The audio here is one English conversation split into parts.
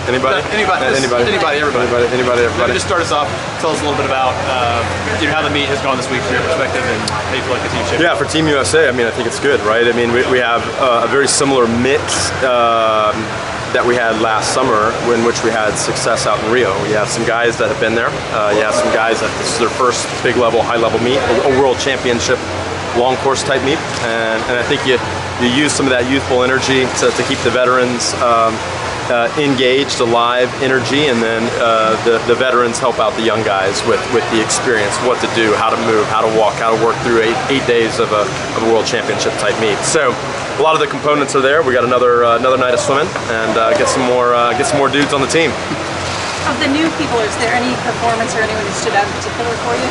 Anybody? Everybody. Maybe just start us off. Tell us a little bit about how the meet has gone this week from your perspective and how you feel like the team shaped. Yeah, for Team USA, I mean, I think it's good, right? I mean, we have a very similar mix that we had last summer, in which we had success out in Rio. You have some guys that have been there. You have some guys that this is their first big level, high level meet, a world championship, long course type meet, and I think you use some of that youthful energy to keep the veterans engaged, alive, energy, and then the veterans help out the young guys with the experience, what to do, how to move, how to walk, how to work through eight days of a world championship type meet. So a lot of the components are there. We got another night of swimming and get some more dudes on the team. Of the new people, is there any performance or anyone who stood out in particular for you?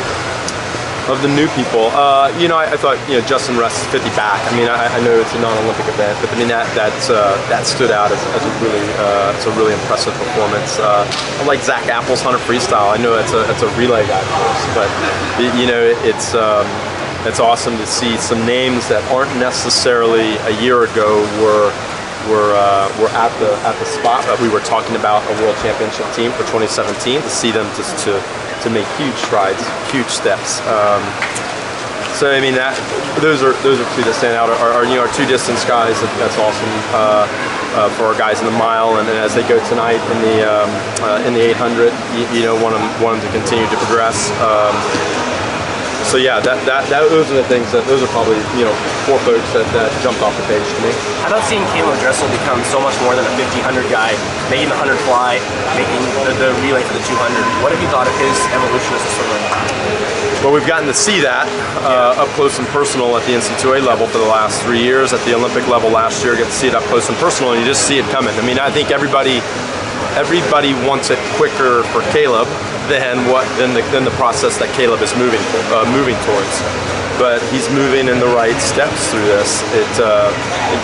Of the new people, I thought Justin Rest is 50 back. I mean, I know it's a non-Olympic event, but I mean that stood out as a really impressive performance. I like Zach Apple's 100 freestyle. I know it's a relay guy, of course, but it's awesome to see some names that aren't necessarily a year ago were at the spot that we were talking about a world championship team for 2017. To see them just to make huge strides, huge steps. So I mean those are two that stand out. Our two distance guys. That's awesome for our guys in the mile, and as they go tonight in the 800, want them to continue to progress. So yeah, those are the things those are probably four folks that jumped off the page to me. How about seeing Caleb Dressel become so much more than a 50-100 guy, making the 100 fly, making the relay for the 200? What have you thought of his evolution as a swimmer? Well, we've gotten to see that up close and personal at the NC2A level for the last 3 years. At the Olympic level last year, get to see it up close and personal, and you just see it coming. I mean, I think everybody wants it quicker for Caleb than the process that Caleb is moving towards. But he's moving in the right steps through this.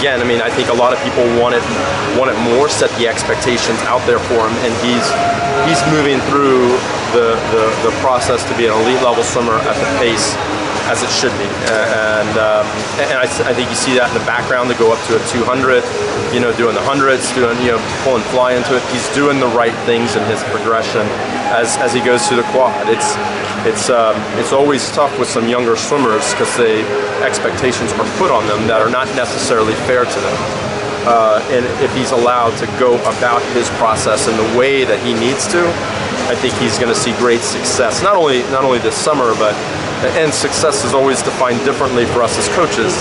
Again, I mean, I think a lot of people want it more, set the expectations out there for him, and he's moving through the process to be an elite level swimmer at the pace as it should be, and I think you see that in the background to go up to a 200, doing the hundreds, pulling fly into it. He's doing the right things in his progression as he goes through the quad. It's always tough with some younger swimmers because the expectations are put on them that are not necessarily fair to them. And if he's allowed to go about his process in the way that he needs to, I think he's going to see great success. Not only this summer, and success is always defined differently for us as coaches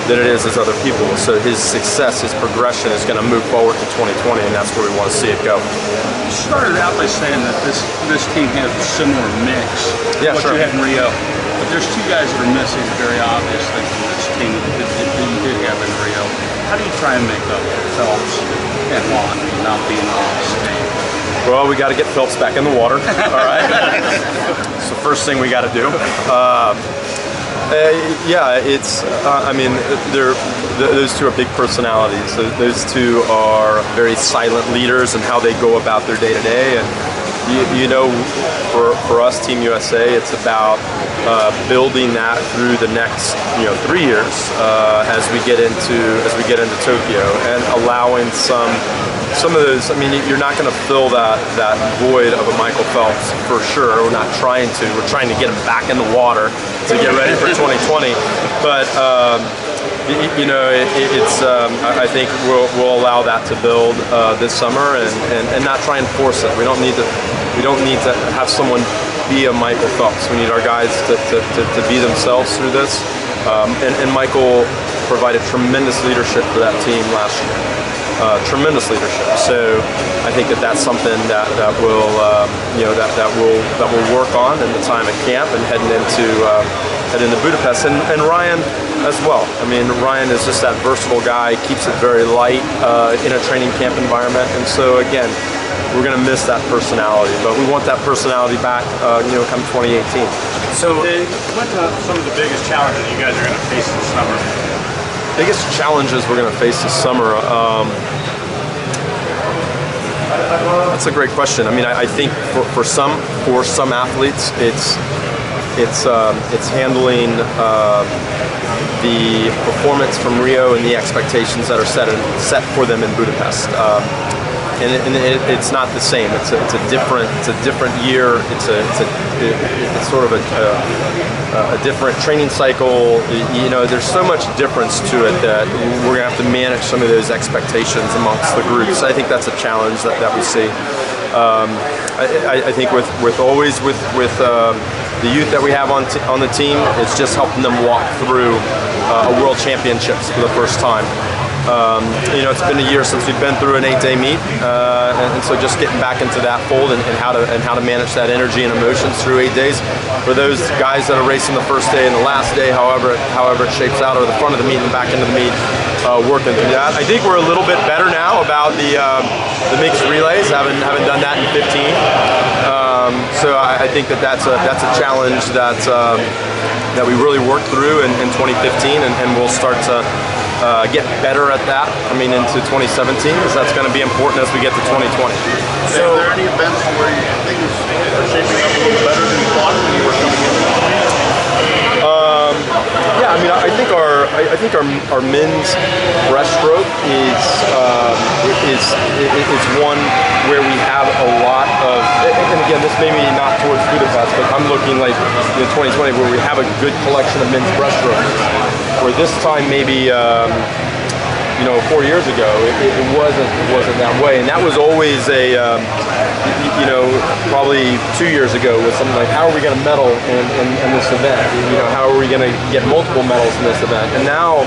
than it is as other people. So his success, his progression is going to move forward to 2020, and that's where we want to see it go. You started out by saying that this team has a similar mix to what you had in Rio, but there's two guys that are missing very obviously from this team that you did have in Rio. How do you try and make up for Phelps and Juan not being on this team? Well, we got to get Phelps back in the water. All right, it's the first thing we got to do. I mean, those two are big personalities. Those two are very silent leaders in how they go about their day to day. And for us, Team USA, it's about building that through the next 3 years as we get into Tokyo, and allowing some of those. I mean, you're not going to fill that void of a Michael Phelps for sure. We're not trying to. We're trying to get him back in the water to get ready for 2020. But I think we'll allow that to build this summer and not try and force it. We don't need to have someone be a Michael Phelps. We need our guys to be themselves through this. And Michael provided tremendous leadership for that team last year. Tremendous leadership. So I think that's something that we'll work on in the time at camp and heading into Budapest, and Ryan as well. I mean, Ryan is just that versatile guy, keeps it very light in a training camp environment, and so again, we're going to miss that personality, but we want that personality back, come 2018. So, what are some of the biggest challenges you guys are going to face this summer? Biggest challenges we're going to face this summer. That's a great question. I mean, I think for some athletes, it's handling the performance from Rio and the expectations that are set for them in Budapest. it's not the same. It's a different year. It's sort of a different training cycle. You know, there's so much difference to it that we're gonna have to manage some of those expectations amongst the groups. I think that's a challenge that we see. I think with the youth that we have on the team, it's just helping them walk through a World Championships for the first time. You know, it's been a year since we've been through an 8-day meet, and so just getting back into that fold and how to manage that energy and emotions through 8 days. For those guys that are racing the first day and the last day, however it shapes out, or the front of the meet and the back end of the meet, working through that. I think we're a little bit better now about the mixed relays. Haven't done that in 15. So I think that's a challenge that we really worked through in 2015, and we'll start to get better at that coming into 2017, because that's going to be important as we get to 2020. So, are there any events where you think are shaping up a little better than you thought when you were coming in? Yeah, I mean, I think our men's breaststroke is one where we have a lot of, and again, this may be not towards Budapest, but I'm looking like 2020 where we have a good collection of men's breaststrokes. Where this time maybe 4 years ago it wasn't that way, and that was always a probably 2 years ago was something like, how are we going to medal in this event? How are we going to get multiple medals in this event? And now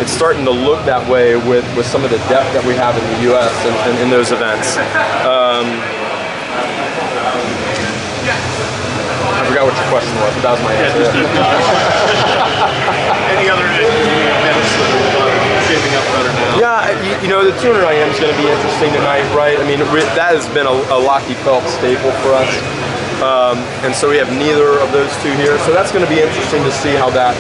it's starting to look that way with some of the depth that we have in the U.S. and in those events. I forgot what your question was, but that was my answer. Any other events that are shaping up better now? Yeah, the 200 IM is going to be interesting tonight, right? I mean, that has been a Lockheed Phelps staple for us. And so we have neither of those two here. So that's going to be interesting to see how that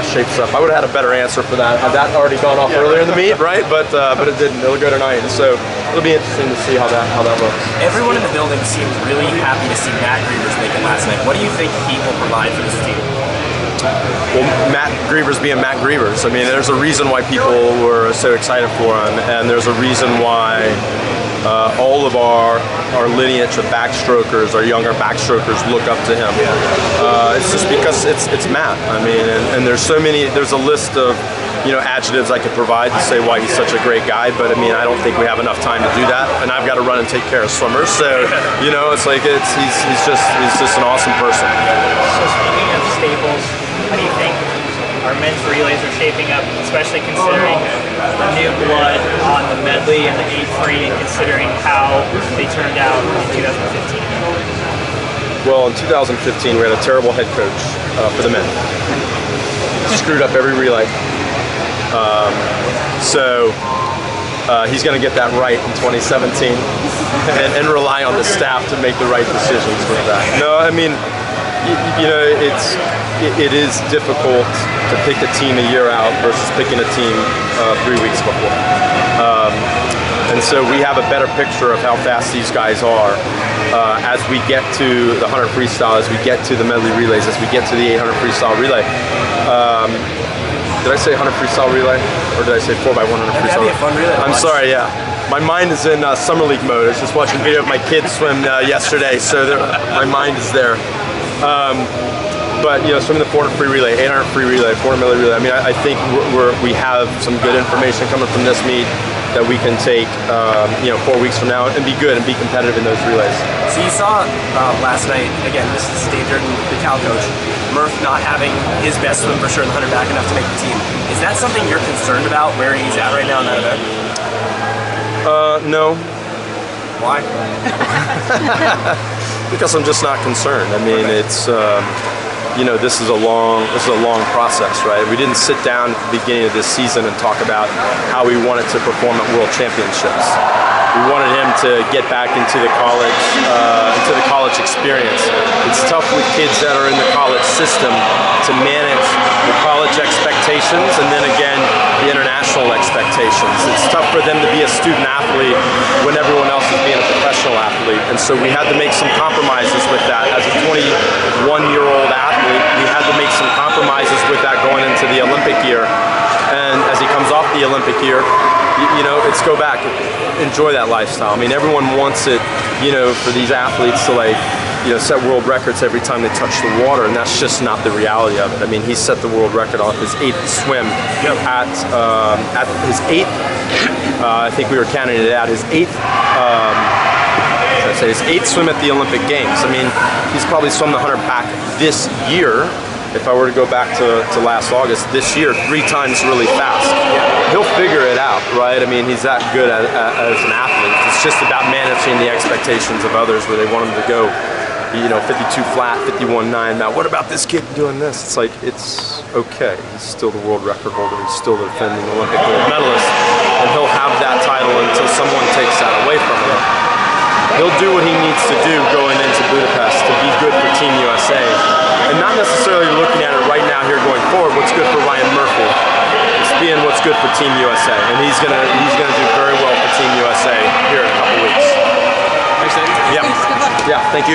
shapes up. I would have had a better answer for that had that already gone off earlier in the meet, right? But it didn't. It'll go tonight, and so it'll be interesting to see how that looks. Everyone in the building seemed really happy to see Matt Grievers make it last night. What do you think he will provide for this team? Well, Matt Grievers being Matt Grievers. I mean, there's a reason why people were so excited for him, and there's a reason why all of our lineage of backstrokers, our younger backstrokers, look up to him. It's just because it's Matt. I mean, and there's so many. There's a list of adjectives I could provide to say why he's such a great guy, but I mean, I don't think we have enough time to do that, and I've got to run and take care of swimmers. So it's like he's just an awesome person. So speaking of staples, how do you think our men's relays are shaping up, especially considering the new blood on the medley and the 8 free, and considering how they turned out in 2015? Well, in 2015, we had a terrible head coach for the men. Screwed up every relay. So he's going to get that right in 2017 and rely on the staff to make the right decisions with that. No, I mean, it is difficult to pick a team a year out versus picking a team 3 weeks before. And so we have a better picture of how fast these guys are as we get to the 100 freestyle, as we get to the medley relays, as we get to the 800 freestyle relay. Did I say 100 freestyle relay, or did I say 4x100 freestyle? That'd be a fun relay. I'm sorry, yeah. My mind is in Summer League mode. I was just watching a video of my kids swim yesterday, so my mind is there. But swimming the 400 free relay, 800 free relay, 400 medley relay. I mean, I think we have some good information coming from this meet that we can take 4 weeks from now and be good and be competitive in those relays. So you saw last night, again, this is Dave Durden, the Cal coach, Murph not having his best swim for sure in the 100 back enough to make the team. Is that something you're concerned about, where he's at right now in that event? No. Why? Because I'm just not concerned. I mean, it's this is a long process, right? We didn't sit down at the beginning of this season and talk about how we wanted to perform at World Championships. We wanted him to get back into the college experience. It's tough with kids that are in the college system to manage the college expectations and then again the international expectations. It's tough for them to be a student athlete when everyone else is being a professional athlete. And So we had to make some compromises with that. As a 21-year-old athlete, we had to make some compromises with that going into the Olympic year. And as he comes off the Olympic year, you know, it's go back, enjoy that lifestyle. I mean, everyone wants it, you know, for these athletes to like, you know, set world records every time they touch the water, and that's just not the reality of it. I mean, he set the world record off his 8th swim at his 8th. I think we were counting it out. His 8th. His 8th swim at the Olympic Games. I mean, he's probably swum the 100 back this year. If I were to go back to last August, this year, 3 times really fast. He'll figure it out, right? I mean, he's that good as an athlete. It's just about managing the expectations of others where they want him to go, you know, 52 flat, 51.9. Now, what about this kid doing this? It's like, it's okay. He's still the world record holder. He's still the defending Olympic gold medalist. And he'll have that title until someone takes that away from him. He'll do what he needs to do going into Budapest to be good for Team USA. And not necessarily looking at it right now here going forward, what's good for Ryan Murphy. It's being what's good for Team USA. And he's gonna do very well for Team USA here in a couple weeks. Thanks, Dave. Yeah. Yeah, thank you.